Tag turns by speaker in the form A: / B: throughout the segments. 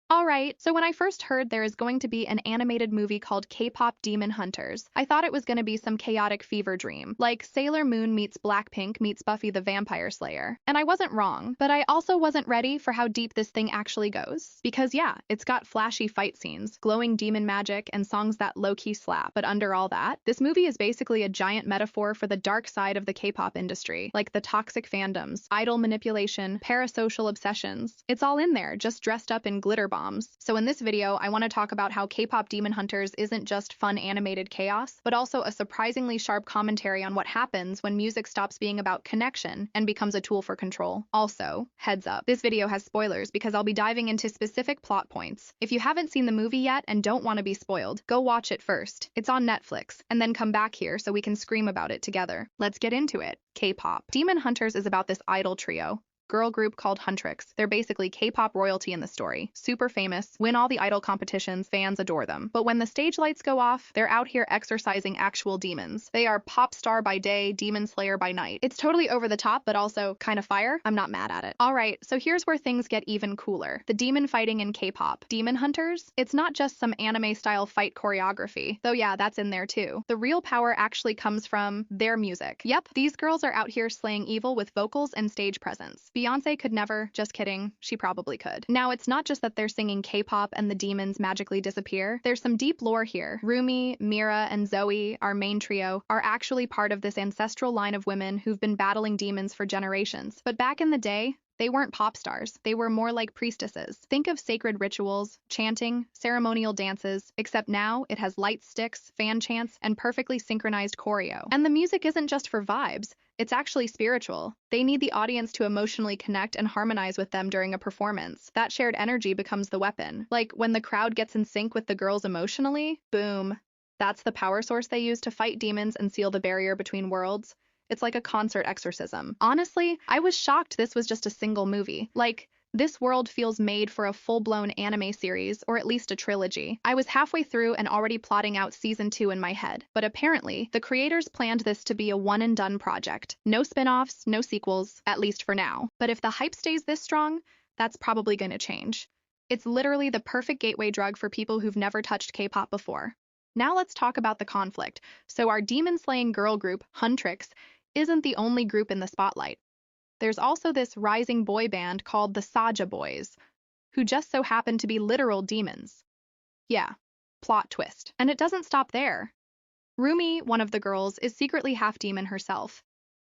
A: Alright, so when I first heard there is going to be an animated movie called K-pop Demon Hunters, I thought it was going to be some chaotic fever dream, like Sailor Moon meets Blackpink meets Buffy the Vampire Slayer. And I wasn't wrong, but I also wasn't ready for how deep this thing actually goes. Because yeah, it's got flashy fight scenes, glowing demon magic, and songs that low-key slap. But under all that, this movie is basically a giant metaphor for the dark side of the K-pop industry, like the toxic fandoms, idol manipulation, parasocial obsessions. It's all in there, just dressed up in glitter bombs. So in this video, I want to talk about how K-pop Demon Hunters isn't just fun animated chaos, but also a surprisingly sharp commentary on what happens when music stops being about connection and becomes a tool for control. Also, heads up, this video has spoilers because I'll be diving into specific plot points. If you haven't seen the movie yet and don't want to be spoiled, go watch it first. It's on Netflix, and then come back here so we can scream about it together. Let's get into it. K-pop. Demon Hunters is about this idol trio, girl group called Huntrix. They're basically K-pop royalty in the story. Super famous, win all the idol competitions, fans adore them. But when the stage lights go off, they're out here exorcising actual demons. They are pop star by day, demon slayer by night. It's totally over the top, but also kind of fire. I'm not mad at it. Alright, so here's where things get even cooler. The demon fighting in K-pop. Demon Hunters? It's not just some anime-style fight choreography, though yeah, that's in there too. The real power actually comes from their music. Yep, these girls are out here slaying evil with vocals and stage presence. Beyonce could never, just kidding, she probably could. Now, it's not just that they're singing K-pop and the demons magically disappear. There's some deep lore here. Rumi, Mira, and Zoe, our main trio, are actually part of this ancestral line of women who've been battling demons for generations. But back in the day, they weren't pop stars. They were more like priestesses. Think of sacred rituals, chanting, ceremonial dances, except now it has light sticks, fan chants, and perfectly synchronized choreo. And the music isn't just for vibes. It's actually spiritual. They need the audience to emotionally connect and harmonize with them during a performance. That shared energy becomes the weapon. Like when the crowd gets in sync with the girls emotionally, boom. That's the power source they use to fight demons and seal the barrier between worlds. It's like a concert exorcism. Honestly, I was shocked this was just a single movie. Like, this world feels made for a full-blown anime series, or at least a trilogy. I was halfway through and already plotting out season 2 in my head, but apparently, the creators planned this to be a one-and-done project. No spin-offs, no sequels, at least for now. But if the hype stays this strong, that's probably going to change. It's literally the perfect gateway drug for people who've never touched K-pop before. Now let's talk about the conflict. So our demon-slaying girl group, Huntrix, isn't the only group in the spotlight. There's also this rising boy band called the Saja Boys, who just so happen to be literal demons. Yeah, plot twist. And it doesn't stop there. Rumi, one of the girls, is secretly half demon herself.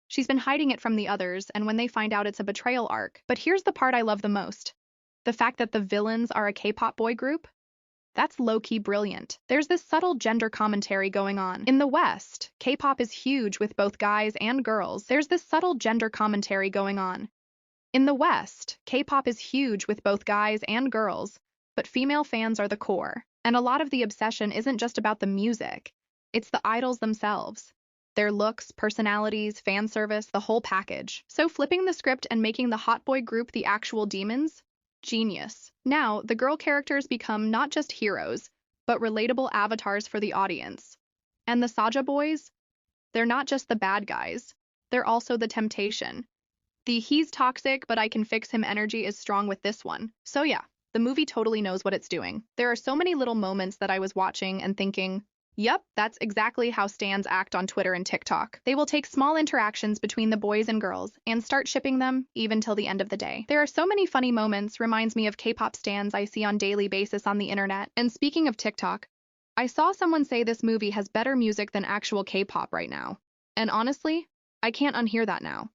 A: She's been hiding it from the others, and when they find out, it's a betrayal arc. But here's the part I love the most. The fact that the villains are a K-pop boy group? That's low-key brilliant. There's this subtle gender commentary going on. In the West, K-pop is huge with both guys and girls. There's this subtle gender commentary going on. In the West, K-pop is huge with both guys and girls, but female fans are the core. And a lot of the obsession isn't just about the music. It's the idols themselves. Their looks, personalities, fan service, the whole package. So flipping the script and making the hot boy group the actual demons? Genius. Now, the girl characters become not just heroes, but relatable avatars for the audience. And the Saja boys? They're not just the bad guys. They're also the temptation. The he's toxic, but I can fix him energy is strong with this one. So yeah, the movie totally knows what it's doing. There are so many little moments that I was watching and thinking, yep, that's exactly how stans act on Twitter and TikTok. They will take small interactions between the boys and girls and start shipping them even till the end of the day. There are so many funny moments, reminds me of K-pop stans I see on daily basis on the internet. And speaking of TikTok, I saw someone say this movie has better music than actual K-pop right now. And honestly, I can't unhear that now.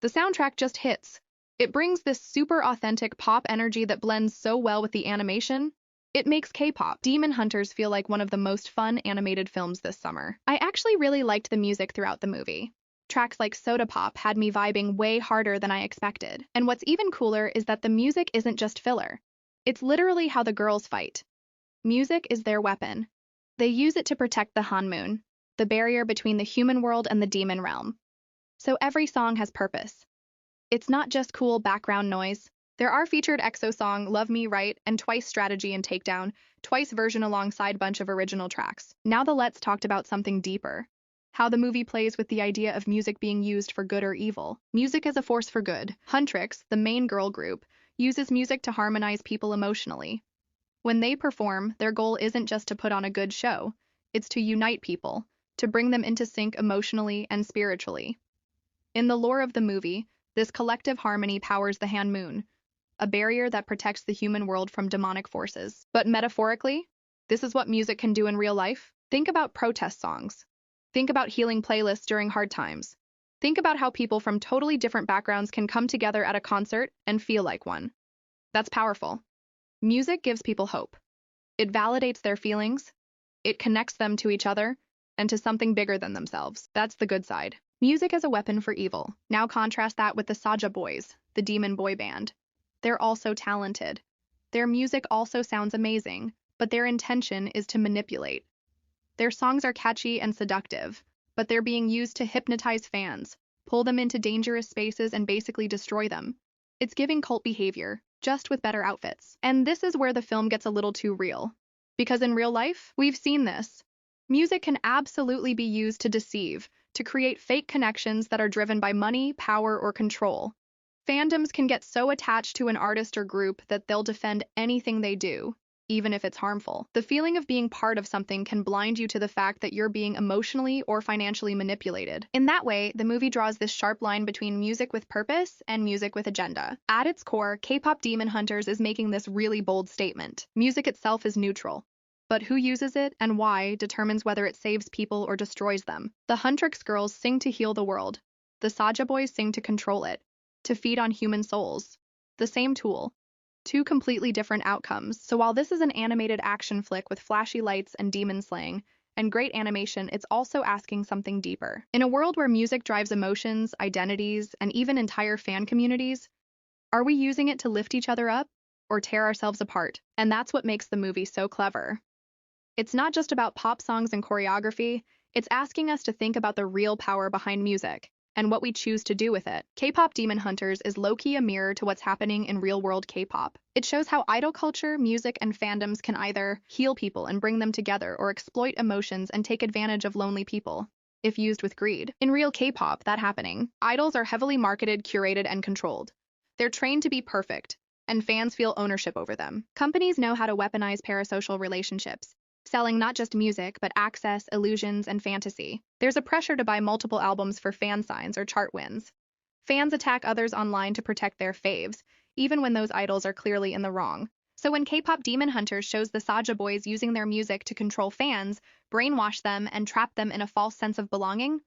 A: The soundtrack just hits. It brings this super authentic pop energy that blends so well with the animation. It makes K-pop Demon Hunters feel like one of the most fun animated films this summer. I actually really liked the music throughout the movie. Tracks like Soda Pop had me vibing way harder than I expected. And what's even cooler is that the music isn't just filler. It's literally how the girls fight. Music is their weapon. They use it to protect the Hanmoon, the barrier between the human world and the demon realm. So every song has purpose. It's not just cool background noise. There are featured EXO song Love Me Right and Twice Strategy and Takedown, Twice version alongside bunch of original tracks. Now let's talk about something deeper. How the movie plays with the idea of music being used for good or evil. Music as a force for good. Huntrix, the main girl group, uses music to harmonize people emotionally. When they perform, their goal isn't just to put on a good show, it's to unite people, to bring them into sync emotionally and spiritually. In the lore of the movie, this collective harmony powers the hand moon, a barrier that protects the human world from demonic forces. But metaphorically, this is what music can do in real life. Think about protest songs. Think about healing playlists during hard times. Think about how people from totally different backgrounds can come together at a concert and feel like one. That's powerful. Music gives people hope. It validates their feelings. It connects them to each other and to something bigger than themselves. That's the good side. Music as a weapon for evil. Now contrast that with the Saja Boys, the demon boy band. They're also talented. Their music also sounds amazing, but their intention is to manipulate. Their songs are catchy and seductive, but they're being used to hypnotize fans, pull them into dangerous spaces, and basically destroy them. It's giving cult behavior, just with better outfits. And this is where the film gets a little too real. Because in real life, we've seen this. Music can absolutely be used to deceive, to create fake connections that are driven by money, power, or control. Fandoms can get so attached to an artist or group that they'll defend anything they do, even if it's harmful. The feeling of being part of something can blind you to the fact that you're being emotionally or financially manipulated. In that way, the movie draws this sharp line between music with purpose and music with agenda. At its core, K-pop Demon Hunters is making this really bold statement. Music itself is neutral, but who uses it and why determines whether it saves people or destroys them. The Huntrix girls sing to heal the world. The Saja boys sing to control it, to feed on human souls. The same tool. Two completely different outcomes. So while this is an animated action flick with flashy lights and demon slaying, and great animation, it's also asking something deeper. In a world where music drives emotions, identities, and even entire fan communities, are we using it to lift each other up or tear ourselves apart? And that's what makes the movie so clever. It's not just about pop songs and choreography, it's asking us to think about the real power behind music and what we choose to do with it. K-pop Demon Hunters is low-key a mirror to what's happening in real-world K-pop. It shows how idol culture, music, and fandoms can either heal people and bring them together or exploit emotions and take advantage of lonely people, if used with greed. In real K-pop, that happening. Idols are heavily marketed, curated, and controlled. They're trained to be perfect, and fans feel ownership over them. Companies know how to weaponize parasocial relationships, selling not just music, but access, illusions, and fantasy. There's a pressure to buy multiple albums for fan signs or chart wins. Fans attack others online to protect their faves, even when those idols are clearly in the wrong. So when K-pop Demon Hunters shows the Saja boys using their music to control fans, brainwash them, and trap them in a false sense of belonging,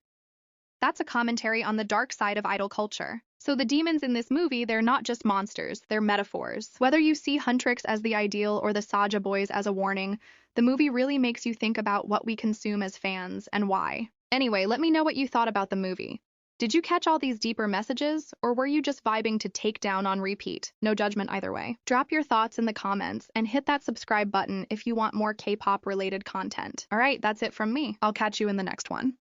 A: that's a commentary on the dark side of idol culture. So the demons in this movie, they're not just monsters, they're metaphors. Whether you see Huntrix as the ideal or the Saja boys as a warning, the movie really makes you think about what we consume as fans and why. Anyway, let me know what you thought about the movie. Did you catch all these deeper messages, or were you just vibing to Take Down on repeat? No judgment either way. Drop your thoughts in the comments and hit that subscribe button if you want more K-pop related content. All right, that's it from me. I'll catch you in the next one.